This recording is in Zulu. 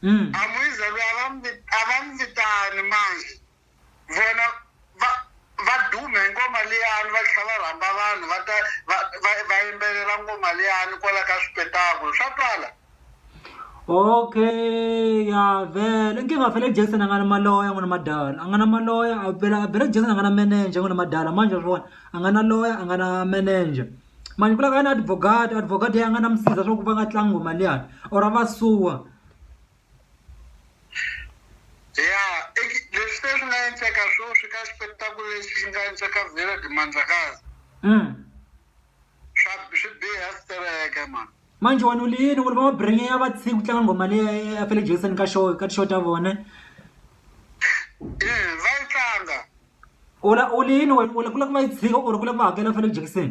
Amuyizelo abamvitani manje vona vadume ngoma liyani va tlhela va rhamba vanhu va yimbelela ngoma liyani kwala ka swipetakulo swa twala. Okay, ya vele inkinga vele Jackson angana maloya ngona madala angana maloya vele Jackson angana manager ngona madala manje vona angana lawyer angana manager manje kula kana advocate angana msiza swo kuva nga tlanga ngoma liyani or avasuwa. Ya leswi swi nga endleka swo swi ka xipetakulo lexi xi nga endleka vhela Dimandlakazi swi biha strike man. Manje wena ulini uri va bringe ya vatshiki ku tlanga ngoma leyi ya Felix Jackson ka show ta vona va yi tlanga ulini wena kula ku va yi tshika or kula ku va hakela Felix Jackson.